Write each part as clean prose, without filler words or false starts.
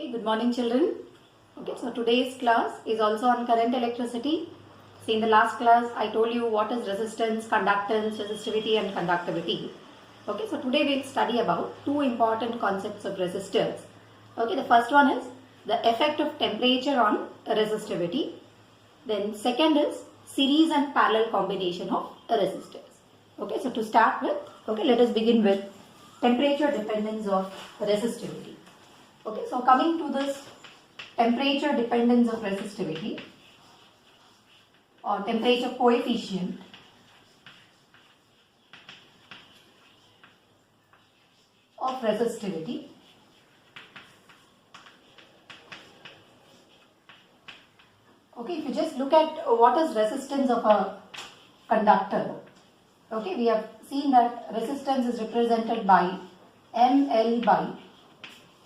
Okay, good morning children. Okay, so today's class is also on current electricity. See, in the last class I told you what is resistance, conductance, resistivity and conductivity. Okay, so today we'll study about two important concepts of resistors. Okay, the first one is the effect of temperature on resistivity. Then second is series and parallel combination of resistors. Okay, so to start with, okay, let us begin with temperature dependence of resistivity. Okay, so coming to this temperature dependence of resistivity or temperature coefficient of resistivity. Okay, if you just look at what is resistance of a conductor, okay, we have seen that resistance is represented by ml by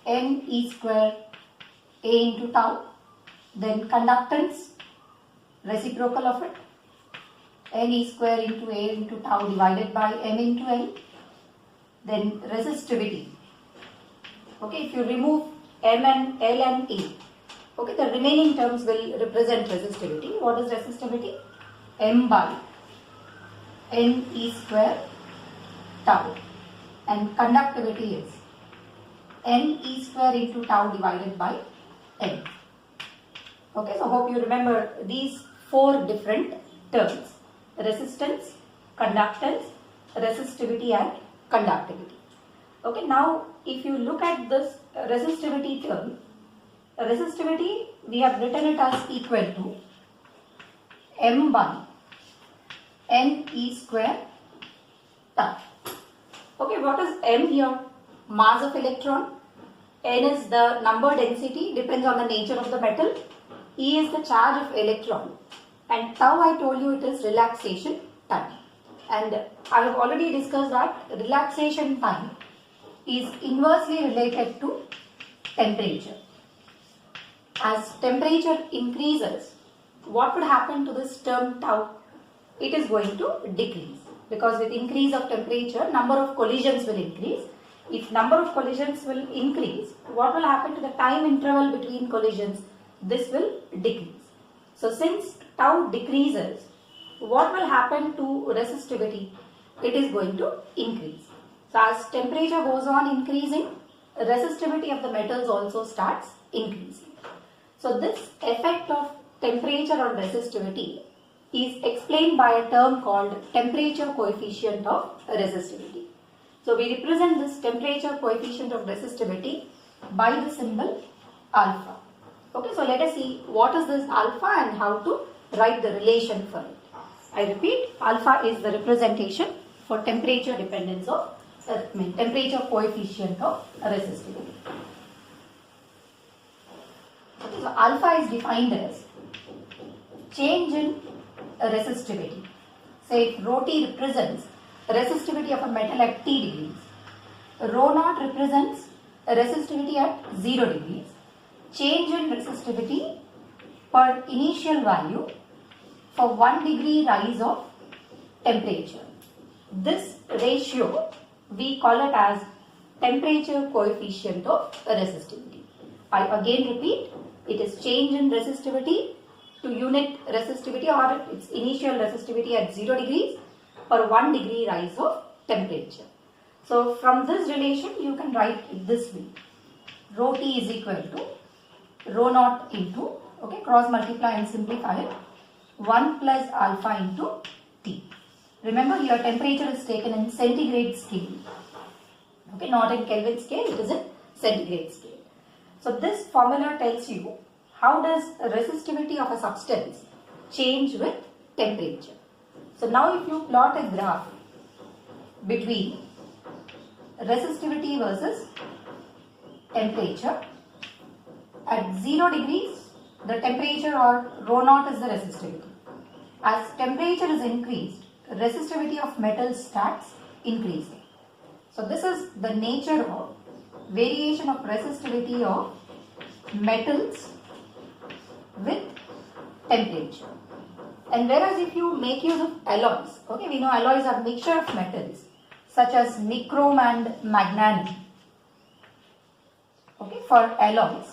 n e square a into tau. Then conductance, reciprocal of it, n e square into a into tau divided by m into l. Then resistivity. Okay, if you remove m and l and a, okay, the remaining terms will represent resistivity. What is resistivity? M by n e square tau, and conductivity is n e square into tau divided by n. Okay, so hope you remember these four different terms: resistance, conductance, resistivity and conductivity. Okay, now if you look at this resistivity term, resistivity we have written it as equal to m by n e square tau. Okay, what is m here? Mass of electron. N is the number density, depends on the nature of the metal. E is the charge of electron. And tau, I told you, it is relaxation time. And I have already discussed that relaxation time is inversely related to temperature. As temperature increases, what would happen to this term tau? It is going to decrease, because with increase of temperature, number of collisions will increase. If number of collisions will increase, what will happen to the time interval between collisions? This will decrease. So since tau decreases, what will happen to resistivity? It is going to increase. So as temperature goes on increasing, resistivity of the metals also starts increasing. So this effect of temperature on resistivity is explained by a term called temperature coefficient of resistivity. So we represent this temperature coefficient of resistivity by the symbol alpha. Okay, so let us see what is this alpha and how to write the relation for it. I repeat, alpha is the representation for temperature dependence of temperature coefficient of resistivity. Okay, so alpha is defined as change in resistivity. Say if rho t represents resistivity of a metal at T degrees, rho naught represents resistivity at 0 degrees, change in resistivity per initial value for 1 degree rise of temperature. This ratio we call it as temperature coefficient of resistivity. I again repeat, it is change in resistivity to unit resistivity or its initial resistivity at 0 degrees per 1 degree rise of temperature. So from this relation you can write it this way: rho t is equal to rho naught into, okay, cross multiply and simplify it, 1 plus alpha into T. Remember here temperature is taken in centigrade scale. Okay, not in Kelvin scale, it is in centigrade scale. So this formula tells you how does resistivity of a substance change with temperature. So now if you plot a graph between resistivity versus temperature, at 0 degrees the temperature or rho naught is the resistivity. As temperature is increased, resistivity of metals starts increasing. So this is the nature of variation of resistivity of metals with temperature. And whereas if you make use of alloys, okay, we know alloys are mixture of metals such as nichrome and manganese. Okay, for alloys,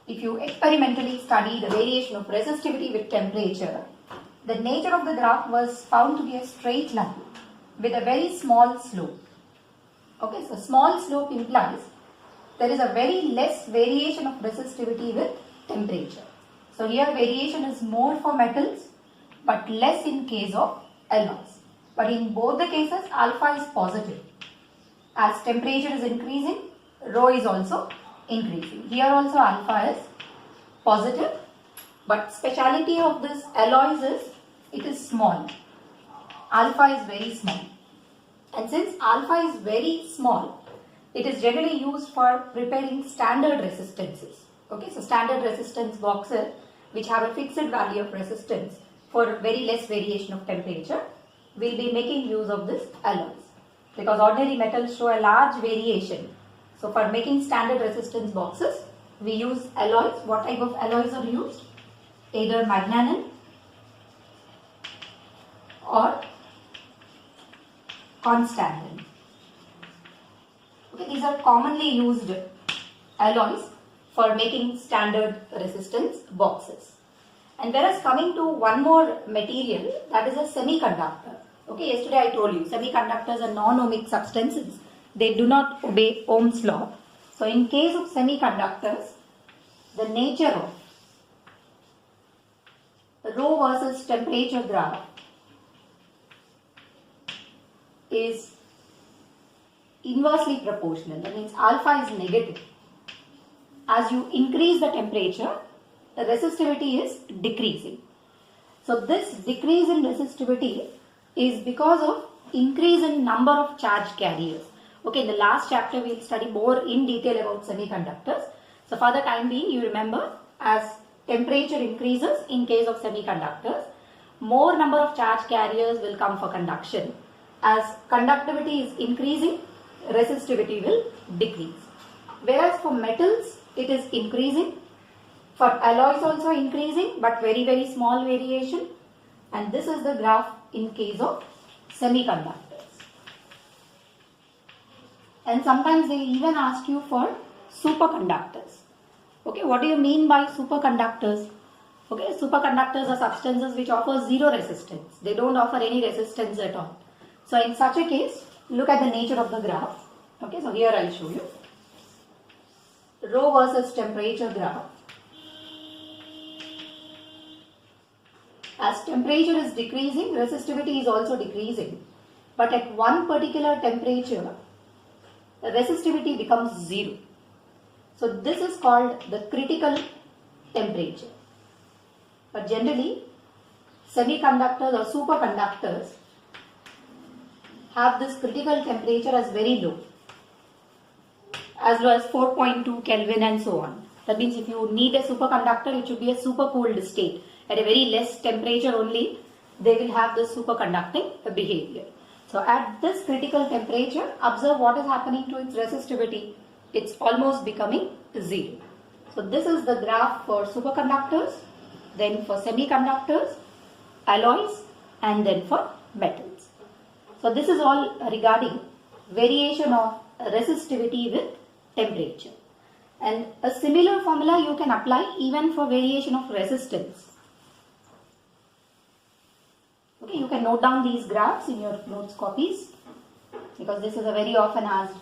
if you experimentally study the variation of resistivity with temperature, the nature of the graph was found to be a straight line with a very small slope. Okay, so small slope implies there is a very less variation of resistivity with temperature. So here variation is more for metals but less in case of alloys. But in both the cases alpha is positive. As temperature is increasing, rho is also increasing. Here also alpha is positive, but speciality of this alloys is it is small. Alpha is very small. And since alpha is very small, it is generally used for preparing standard resistances. Okay, so standard resistance boxes which have a fixed value of resistance for very less variation of temperature will be making use of this alloys. Because ordinary metals show a large variation. So for making standard resistance boxes, we use alloys. What type of alloys are used? Either magnanin or constantan. Okay, these are commonly used alloys for making standard resistance boxes. And whereas coming to one more material, that is a semiconductor. Okay, yesterday I told you semiconductors are non-ohmic substances. They do not obey Ohm's law. So in case of semiconductors, the nature of rho versus temperature graph is inversely proportional. That means alpha is negative. As you increase the temperature, the resistivity is decreasing. So this decrease in resistivity is because of increase in number of charge carriers. Okay, in the last chapter we will study more in detail about semiconductors. So for the time being, you remember, as temperature increases in case of semiconductors, more number of charge carriers will come for conduction. As conductivity is increasing, resistivity will decrease. Whereas for metals, it is increasing. For alloys also increasing, but very, very small variation. And this is the graph in case of semiconductors. And sometimes they even ask you for superconductors. Okay, what do you mean by superconductors? Okay, superconductors are substances which offer zero resistance. They don't offer any resistance at all. So in such a case, look at the nature of the graph. Okay, so here I'll show you. Rho versus temperature graph. As temperature is decreasing, resistivity is also decreasing. But at one particular temperature, the resistivity becomes zero. So this is called the critical temperature. But generally, semiconductors or superconductors have this critical temperature as very low, as low as 4.2 Kelvin and so on. That means if you need a superconductor, it should be a supercooled state. At a very less temperature only, they will have this superconducting behavior. So at this critical temperature, observe what is happening to its resistivity. It's almost becoming zero. So this is the graph for superconductors, then for semiconductors, alloys, and then for metals. So this is all regarding variation of resistivity with temperature. And a similar formula you can apply even for variation of resistance. Okay, you can note down these graphs in your notes copies, because this is a very often asked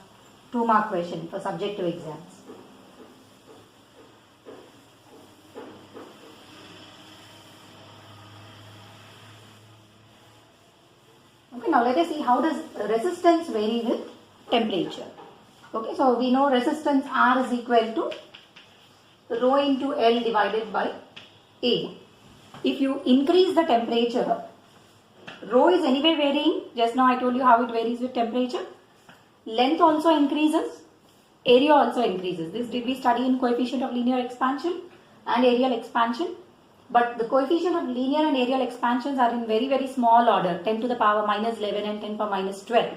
2-mark question for subjective exams. Okay, now let us see how does resistance vary with temperature. Okay, so we know resistance R is equal to rho into L divided by A. If you increase the temperature, rho is anyway varying. Just now I told you how it varies with temperature. Length also increases, area also increases. This did we study in coefficient of linear expansion and areal expansion. But the coefficient of linear and areal expansions are in very, very small order, 10 to the power minus 11 and 10 to the power minus 12.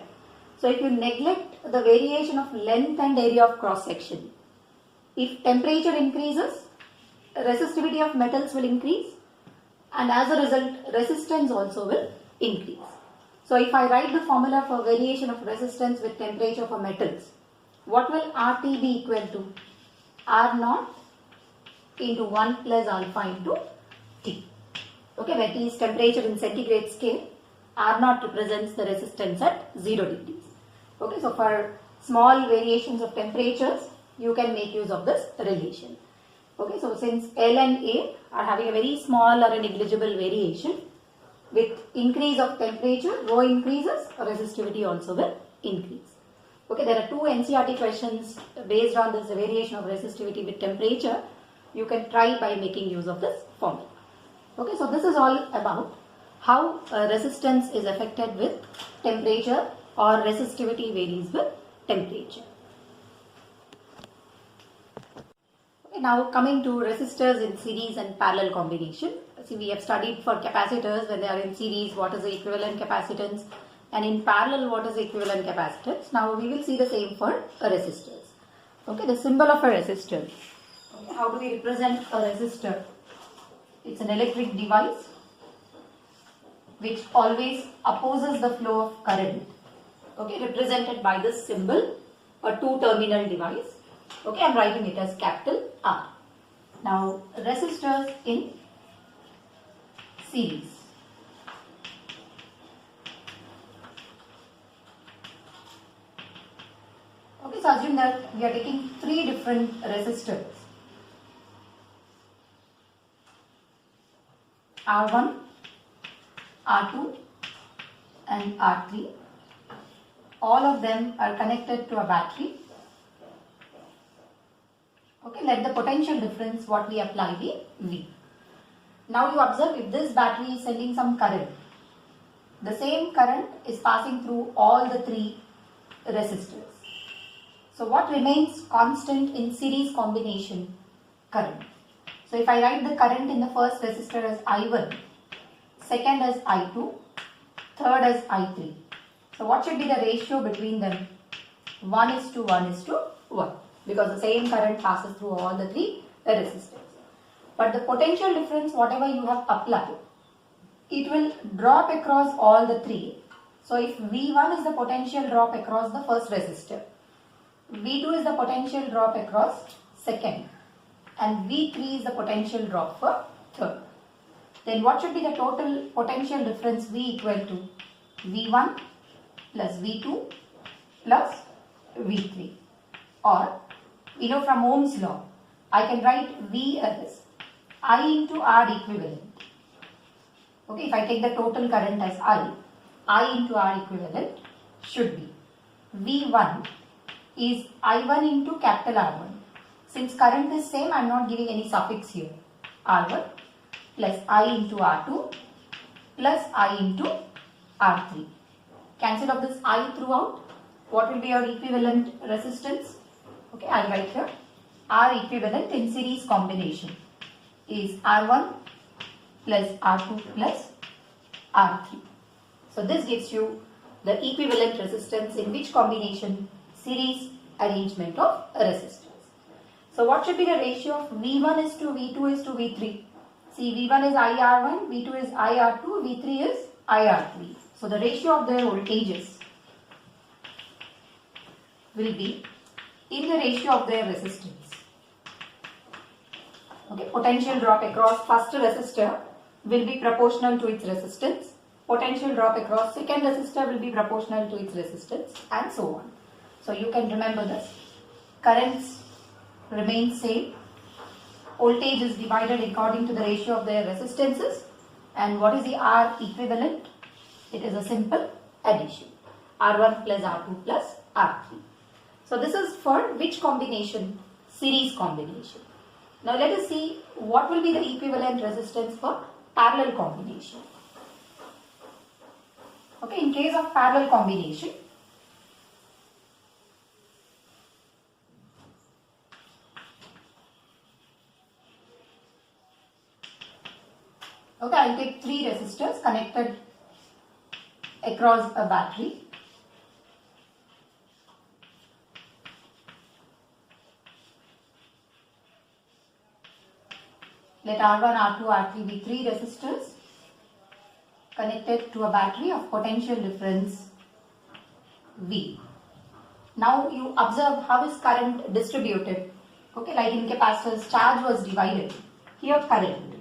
So if you neglect the variation of length and area of cross section, if temperature increases, resistivity of metals will increase, and as a result, resistance also will increase. So if I write the formula for variation of resistance with temperature for metals, what will RT be equal to? R naught into 1 plus alpha into T. Okay, where T is temperature in centigrade scale, R0 represents the resistance at 0 degrees. Okay, so for small variations of temperatures, you can make use of this relation. Okay, so since L and A are having a very small or a negligible variation, with increase of temperature, rho increases, resistivity also will increase. Okay, there are two NCERT questions based on this variation of resistivity with temperature. You can try by making use of this formula. Okay, so this is all about how resistance is affected with temperature or resistivity varies with temperature. Okay, now coming to resistors in series and parallel combination. See, we have studied for capacitors when they are in series what is the equivalent capacitance, and in parallel what is the equivalent capacitance. Now we will see the same for resistors. Okay, the symbol of a resistor. Okay, how do we represent a resistor? It's an electric device which always opposes the flow of current. Okay, represented by this symbol, a two-terminal device. Okay, I am writing it as capital R. Now, resistors in series. Okay, so assume that we are taking three different resistors. R1, R2 and R3. All of them are connected to a battery. Okay, let the potential difference what we apply be V. Now you observe if this battery is sending some current, the same current is passing through all the three resistors. So what remains constant in series combination? Current. So if I write the current in the first resistor as I1, second as I2, third as I3. So what should be the ratio between them? 1:1:1, because the same current passes through all the three resistors. But the potential difference, whatever you have applied, it will drop across all the three. So if V1 is the potential drop across the first resistor, V2 is the potential drop across second, and V3 is the potential drop for third. Then what should be the total potential difference V equal to? V1 plus V2 plus V3. Or, you know, from Ohm's law, I can write V as I into R equivalent. Okay, if I take the total current as I into R equivalent should be V1 is I1 into capital R1. Since current is same, I am not giving any suffix here. R1 plus I into R2 plus I into R3. Cancel off this I throughout. What will be your equivalent resistance? Okay, I will write here. R equivalent in series combination is R1 plus R2 plus R3. So this gives you the equivalent resistance in which combination? Series arrangement of resistors. So what should be the ratio of V1 is to V2 is to V3? See, V1 is IR1, V2 is IR2, V3 is IR3. So the ratio of their voltages will be in the ratio of their resistance. Okay, potential drop across first resistor will be proportional to its resistance. Potential drop across second resistor will be proportional to its resistance, and so on. So you can remember this. Currents remain same. Voltage is divided according to the ratio of their resistances. And what is the R equivalent? It is a simple addition. R1 plus R2 plus R3. So this is for which combination? Series combination. Now let us see what will be the equivalent resistance for parallel combination. Okay, in case of parallel combination, okay, I will take three resistors connected across a battery. Let R1, R2, R3 be three resistors connected to a battery of potential difference V. Now you observe how is current distributed. Okay, like in capacitors, charge was divided. Here current.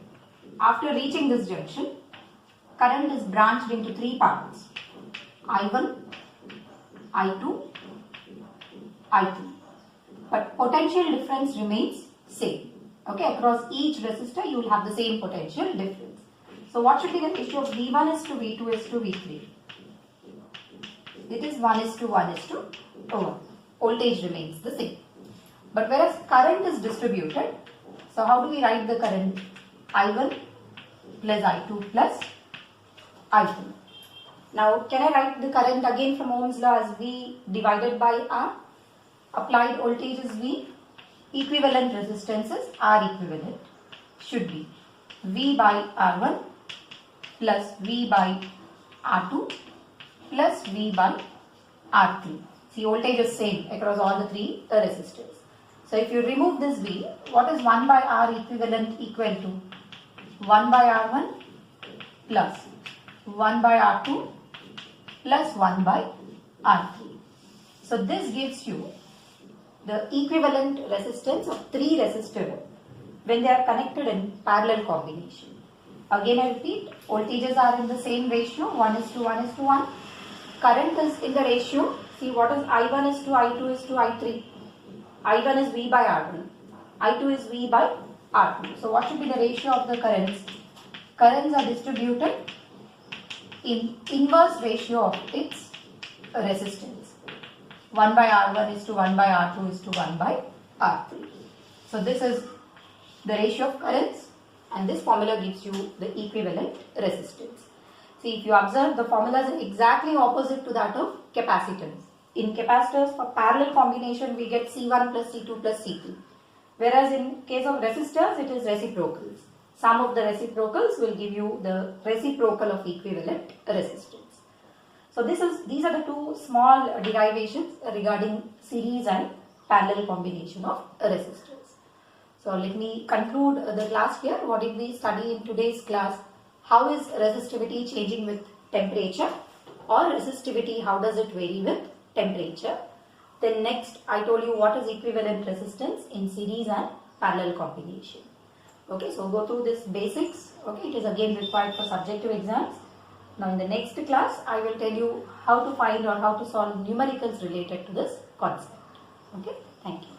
After reaching this junction, current is branched into three parts. I1, I2, I3. But potential difference remains same. Okay, across each resistor you will have the same potential difference. So what should be the ratio of V1 is to V2 is to V3? It is 1 is to 1 is to 1. Voltage remains the same. But whereas current is distributed, so how do we write the current? I1 plus I2 plus I3. Now can I write the current again from Ohm's law as V divided by R? Applied voltage is V. Equivalent resistances R equivalent should be V by R1 plus V by R2 plus V by R3. See, voltage is same across all the three resistors. So if you remove this V, what is 1 by R equivalent equal to? 1 by R1 plus 1 by R2 plus 1 by R3. So this gives you the equivalent resistance of three resistors when they are connected in parallel combination. Again I repeat, voltages are in the same ratio, 1 is to 1 is to 1. Current is in the ratio, see what is I1 is to I2 is to I3. I1 is V by R1, I2 is V by R2. So what should be the ratio of the currents? Currents are distributed in inverse ratio of its resistance. 1 by R1 is to 1 by R2 is to 1 by R3. So this is the ratio of currents, and this formula gives you the equivalent resistance. See, if you observe, the formulas are exactly opposite to that of capacitors. In capacitors, for parallel combination, we get C1 plus C2 plus C3. Whereas in case of resistors, it is reciprocals. Sum of the reciprocals will give you the reciprocal of equivalent resistance. So these are the two small derivations regarding series and parallel combination of resistors. So let me conclude the class here. What did we study in today's class? How is resistivity changing with temperature, or resistivity, how does it vary with temperature? Then next I told you what is equivalent resistance in series and parallel combination. Okay, so go through this basics. Okay, it is again required for subjective exams. Now in the next class I will tell you how to find or how to solve numericals related to this concept. Okay, thank you.